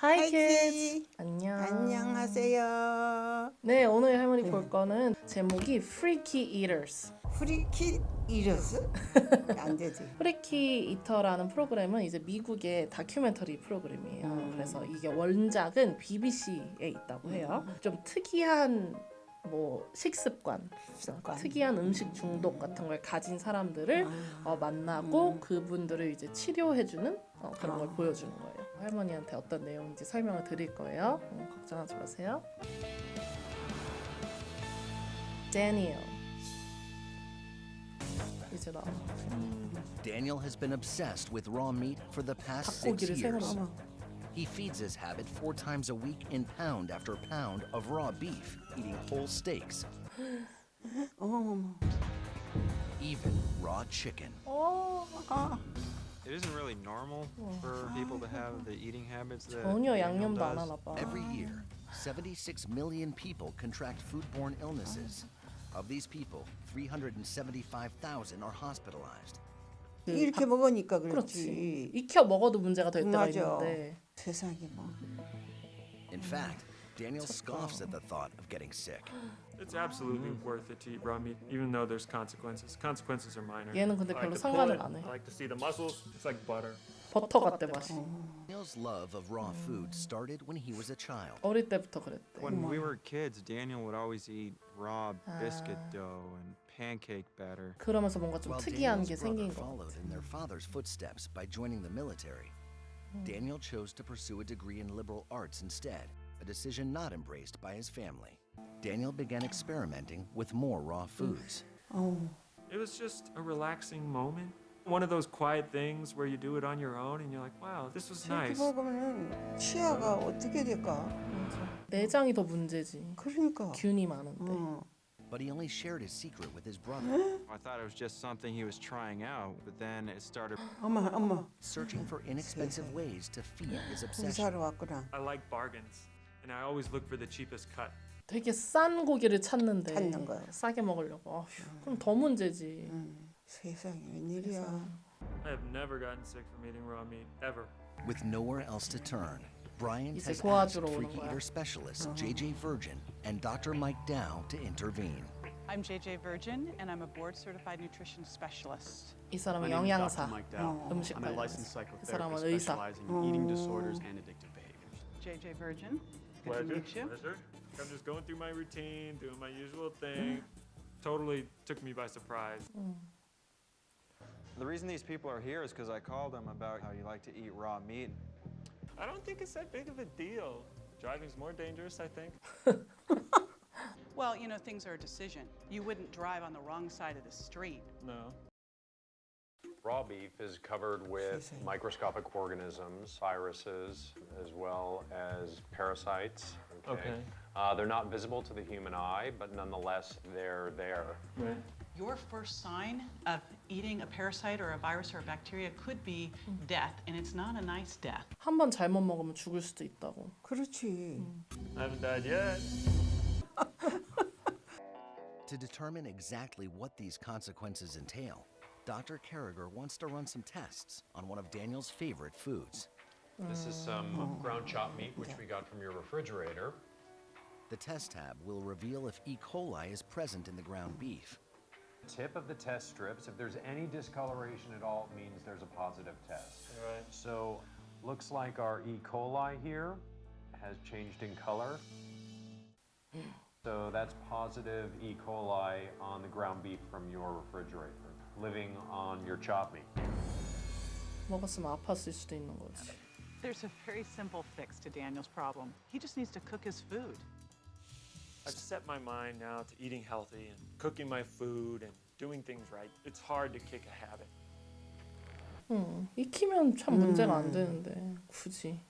Hi Hi kids. kids. 안녕. 안녕하세요. 네, 오늘 할머니 볼 거는 제목이 Freaky Eaters. 프리킷 이러스? 안 되지. 프리키 이터라는 프로그램은 이제 미국의 다큐멘터리 프로그램이에요. 그래서 이게 원작은 BBC에 있다고 해요. 좀 특이한 뭐 식습관, 특이한 음식 중독 같은 걸 가진 사람들을 만나고 그분들을 이제 치료해주는 그런 걸 보여주는 거예요. 할머니한테 어떤 내용인지 설명을 드릴 거예요. 걱정하지 마세요. Daniel. 이제 나와. Daniel has been obsessed with raw meat for the past 6 닭고기를 years. 생으로. He feeds his habit 4 times a week in pound after pound of raw beef, eating whole steaks, 어머머머. even raw chicken. It isn't really normal for people to have the eating habits that 전혀 Daniel 양념도 안 does. 하나 봐. Every year, 76 million people contract foodborne illnesses. Of these people, 375,000 are hospitalized. 이렇게 먹으니까 그렇지. 그렇지. 익혀 먹어도 문제가 될 때가 맞아. 있는데. 세상에 뭐. In fact, Daniel scoffs at the thought of getting sick. It's absolutely worth it to eat raw meat, even though there's consequences. Consequences are minor. 얘는 근데 I 별로 like to pull 상관을 it. 안 해. I like to see the muscles. It's like butter. 버터 같대 맛이. Daniel's love of raw food started when he was a child. 어릴 때부터 그랬대. When we were kids, Daniel would always eat raw biscuit dough and pancake batter. 그러면서 뭔가 좀 While 특이한 게 Daniel's brother 생긴 것 followed 같아. in their father's footsteps by joining the military, Daniel chose to pursue a degree in liberal arts instead, a decision not embraced by his family. Daniel began experimenting with more raw foods. It was just a relaxing moment. One of those quiet things where you do it on your own and you're like, wow, this was 저렇게 nice. 먹으면 치아가 어떻게 될까? 내장이 더 문제지. 그러니까. 균이 많은데. But he only shared his secret with his brother. I thought it was just something he was trying out, but then it started. 엄마. Searching for inexpensive ways to feed his 고기 obsession. 사러 왔구나. I like bargains, and I always look for the cheapest cut. 되게 싼 고기를 찾는데 찾는 거야. 싸게 먹으려고. 그럼 더 문제지. 세상에 웬일이야. I have never gotten sick from eating raw meat, ever. With nowhere else to turn, Bryant 이제 has asked 도와주러 오는 freaky 거야. eater specialist J.J. Virgin and Dr. Mike Dow to intervene. I'm JJ Virgin, and I'm a board-certified nutrition specialist. 이 사람은 My name is 영양사. Dr. Mike Dow. 음식 I'm a 관련. licensed 이 사람은 psychotherapist 의사. specializing in eating disorders and addictive behaviors. JJ Virgin, good to meet you. Pleasure. I'm just going through my routine, doing my usual thing. Totally took me by surprise. The reason these people are here is because I called them about how you like to eat raw meat. I don't think it's that big of a deal. Driving's more dangerous, I think. Well, you know, things are a decision. You wouldn't drive on the wrong side of the street. No. Raw beef is covered with microscopic organisms, viruses, as well as parasites. Okay. They're not visible to the human eye, but nonetheless, they're there. Right. Your first sign of eating a parasite or a virus or a bacteria could be death, and it's not a nice death. 한 번 잘못 먹으면 죽을 수도 있다고. 그렇지. I haven't died yet. To determine exactly what these consequences entail, Dr. Carragher wants to run some tests on one of Daniel's favorite foods. This is some ground chopped meat, which we got from your refrigerator. The test tab will reveal if E. coli is present in the ground beef. Tip of the test strips, if there's any discoloration at all, it means there's a positive test. Right. So, looks like our E. coli here has changed in color. So that's positive E. coli on the ground beef from your refrigerator, living on your chopped meat. 먹었으면 아팠을 수도 있는 거지. There's a very simple fix to Daniel's problem. He just needs to cook his food. I've set my mind now to eating healthy and cooking my food and doing things right. It's hard to kick a habit. 익히면 참 문제가 안 되는데 굳이.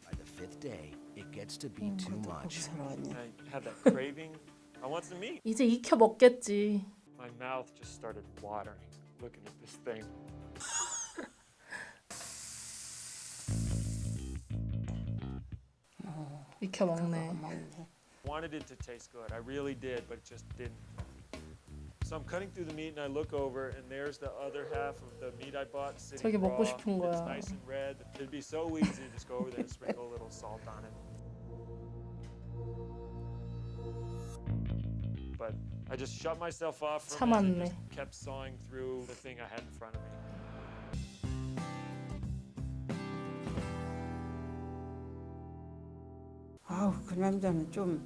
By the 5th day, it gets to be too 고기 much. 사러 왔네. I have that craving. I want some meat. 이제 익혀 먹겠지. My mouth just started watering looking at this thing. 익혀 먹네. 먹네. Wanted it to taste good. I really did, but it just didn't. So I'm cutting through the meat and I look over and there's the other half of the meat I bought 저게 sitting raw. 먹고 싶은 It's 거야. nice and red. It'd be so easy to just go over there and sprinkle a little salt on it. But I just shut myself off from it and 참았네. just kept sawing through the thing I had in front of me. 아우 그 남자는 좀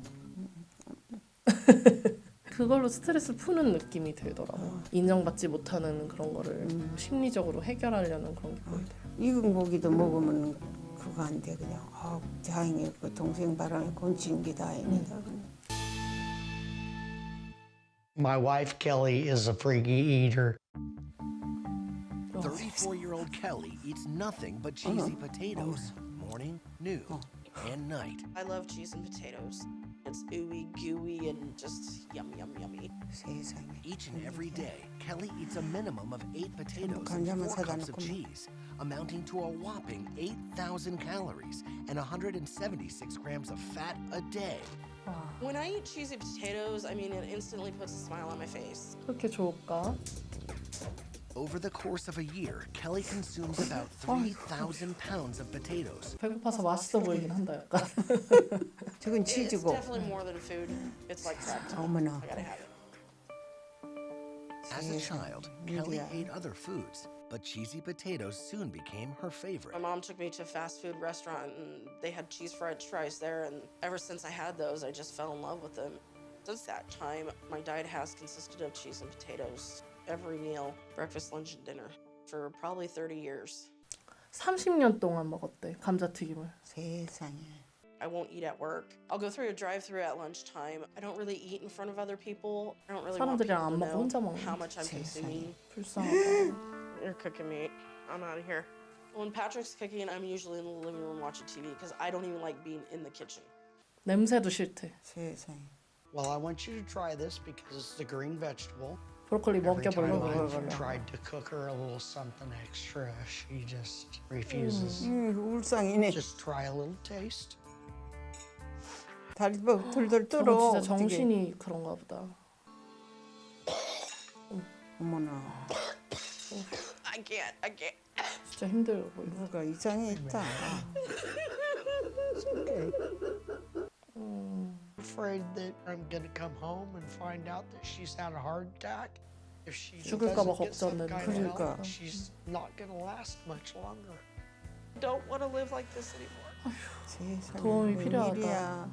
그걸로 스트레스 푸는 느낌이 들더라고. 인정받지 못하는 그런 거를 심리적으로 해결하려는 그런 게 보이더라고. 익은 고기도 먹으면 그거 안 돼 그냥. 아 다행히 그 동생 바람에 곤치는 게 다행이다. 그냥. My wife, Kelly, is a freaky eater. 34-year-old Kelly eats nothing but cheesy potatoes, morning, noon, and night. I love cheese and potatoes. It's ooey gooey and just yummy. 세상에. Each and every day, Kelly eats a minimum of 8 potatoes and 간장만 4 사다 cups of 놓고. cheese, amounting to a whopping 8,000 calories and 176 grams of fat a day. When I eat cheesy potatoes, I mean, it instantly puts a smile on my face. 그렇게 좋을까? Over the course of a year, Kelly consumes about 3,000 pounds of potatoes. 배고파서 맛있어 보이긴 한다 약간. 저건 It's 치즈고. definitely more than food. It's like crack to me. 어머나. I gotta have it. As a child, Kelly Yeah. ate other foods, but cheesy potatoes soon became her favorite. My mom took me to a fast food restaurant and they had cheese fried fries there, and ever since I had those, I just fell in love with them. Since that time, my diet has consisted of cheese and potatoes every meal, breakfast, lunch, and dinner, for probably 30 years. 30년 동안 먹었대 감자튀김을. 세상에. I won't eat at work. I'll go through a drive-through at lunchtime. I don't really eat in front of other people. I don't really want people 사람들이랑 안 to 먹고 혼자 know 먹는 how much I'm consuming. 불쌍하다. You're cooking me. I'm out of here. When Patrick's cooking, I'm usually in the living room watching TV because I don't even like being in the kitchen. 냄새도 싫대. 세상에. Well, I want you to try this because it's a green vegetable. 브로콜리 Every time 먹여보려고. I've tried to cook her a little something extra, she just refuses. 울상이네. Just try a little taste. 다리 막 돌돌 저거 떨어. 진짜 어떻게. 정신이 그런가 보다. 어머나. I can't. 진짜 힘들어 보여. 누가 이상해 있다. It's okay. I'm afraid that I'm gonna come home and find out that she's had a heart attack. If she 죽을까 봐 doesn't get some 걱정되는 kind of help, 그러니까. she's not gonna last much longer. Don't want to live like this anymore. 세상에. 도움이 필요하다. 웬일이야.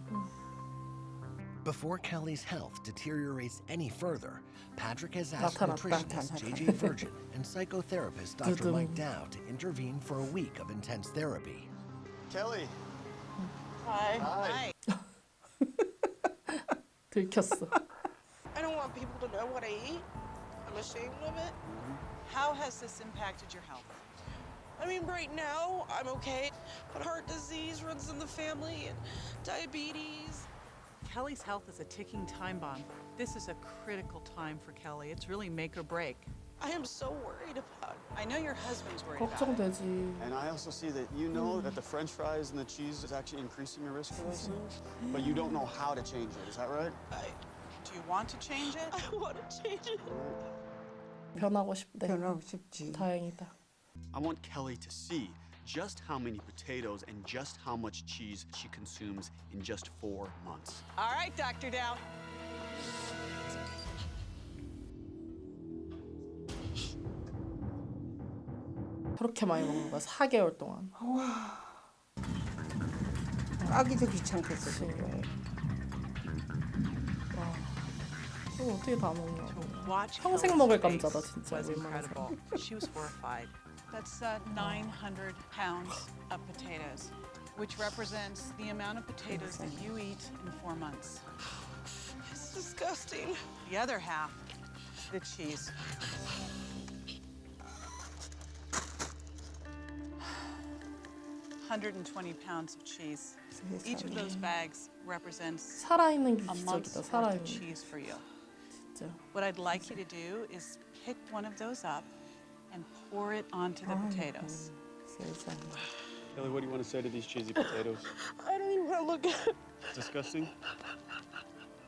Before Kelly's health deteriorates any further, Patrick has asked 나타났다. nutritionist JJ Virgin and psychotherapist Dr. 두둥. Mike Dow to intervene for a week of intense therapy. Kelly. Hi. 들켰어. I don't want people to know what I eat. I'm ashamed of it. How has this impacted your health? I mean, right now, I'm okay. But heart disease runs in the family and diabetes. Kelly's health is a ticking time bomb. This is a critical time for Kelly. It's really make or break. I am so worried about it. I know your husband's worried about it. 걱정되지. And I also see that you know that the French fries and the cheese is actually increasing your risk for those things, but you don't know how to change it. Is that right? Do you want to change it? I want to change it. 변하고 싶대. 변하고 싶지. 다행이다. I want Kelly to see just how many potatoes and just how much cheese she consumes in just 4 months. All right, Dr. Dow. 그렇게 많이 먹는 거야. 4개월 동안. 까기도 귀찮겠어. 그치. 그거. 와. 이거 어떻게 다 먹냐. Watch 평생 Kelly's 먹을 face 감자다 진짜. was 웬만한 incredible. She was horrified. That's 900 pounds of potatoes, which represents the amount of potatoes that you eat in 4 months. It's disgusting. The other half, the cheese. (120 pounds of cheese. Each of those bags represents 살아있는 게 a month's 기적이다. worth of 살아있는 게. cheese for you. 진짜. What I'd like you to do is pick one of those up and pour it onto the potatoes. 세상에. Kelly, what do you want to say to these cheesy potatoes? I don't even want to look at it. Disgusting?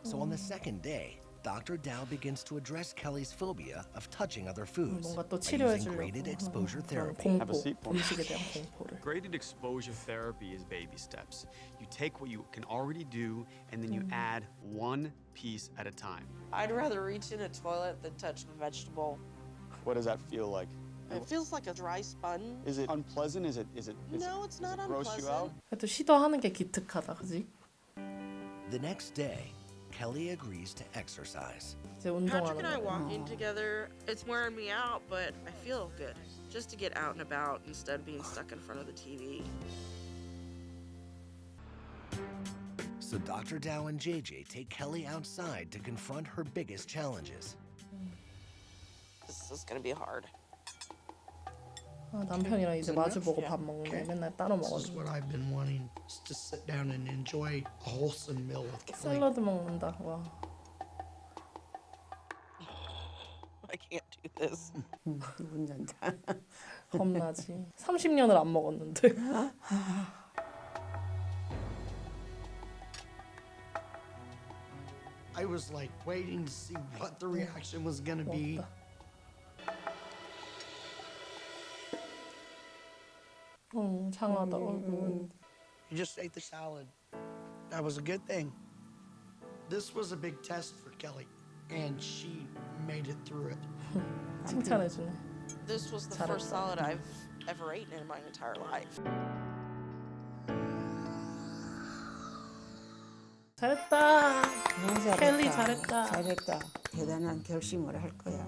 So on the second day, Dr. Dow begins to address Kelly's phobia of touching other foods 뭔가 또 by 치료해 using 주려고 graded exposure 그런 therapy. Have a seat, 공포, 음식에 대한 공포를. Graded exposure therapy is baby steps. You take what you can already do and then you add one piece at a time. I'd rather reach in a toilet than touch a vegetable. What does that feel like? It feels like a dry sponge. Is it unpleasant? Is it No, it's not gross you out? unpleasant. 그래도 시도하는 게 기특하다, 그지? The next day, Kelly agrees to exercise. 이제 Patrick 운동하는 and I 거예요. walking together, it's wearing me out, but I feel good. Just to get out and about instead of being stuck in front of the TV. So Dr. Dow and JJ take Kelly outside to confront her biggest challenges. This is gonna be hard. 아, 남편이랑 이제 마주보고 밥 먹는데 맨날 따로 This is 먹었는데 what I've been wanting, is to sit down and enjoy a wholesome meal with Kelly. 샐러드 먹는다. 와. I can't do this. 운전자. 겁나지. 30년을 안 먹었는데. I was like waiting to see what the reaction was gonna be. 먹었다. 장하다. You just ate the salad. That was a good thing. This was a big test for Kelly, and she made it through it. 칭찬해주네. This was the 잘했다. first salad I've ever eaten in my entire life. 잘했다. 너무 잘했다. 켈리 잘했다. 잘했다. 대단한 결심을 할 거야.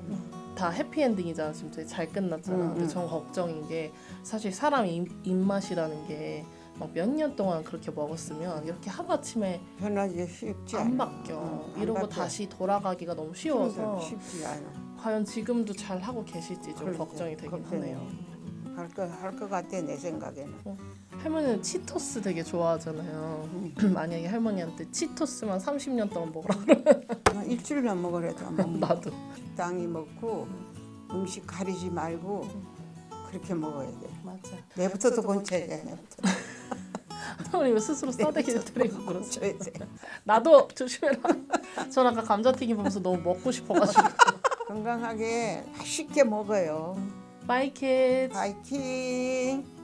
다 해피엔딩이잖아. 지금 되게 잘 끝났잖아. 근데 전 걱정인 게 사실 사람 입맛이라는 게 막 몇 년 동안 그렇게 먹었으면 이렇게 하루아침에 변하기 쉽지 안 않아. 바뀌어. 안 이러고 바뀌어. 다시 돌아가기가 너무 쉬워서 쉽지 않아. 과연 지금도 잘 하고 계실지 좀 걱정이 되긴 하네요. 할것 같아 내 생각에는. 할머니는 치토스 되게 좋아하잖아요. 만약에 할머니한테 치토스만 30년 동안 먹으라 그러면 일주일만 먹으래도 안 먹는. 나도. 적당히 먹고 음식 가리지 말고 그렇게 먹어야 돼. 맞아. 내부터도 곤쳐야 돼. 내부터. 할머니 왜 스스로 싸대기를 때리고 그러지? 곤쳐야 돼. 나도 조심해라. 전 아까 감자튀김 보면서 너무 먹고 싶어가지고. 건강하게 맛있게 먹어요. Bye kids. 파이팅.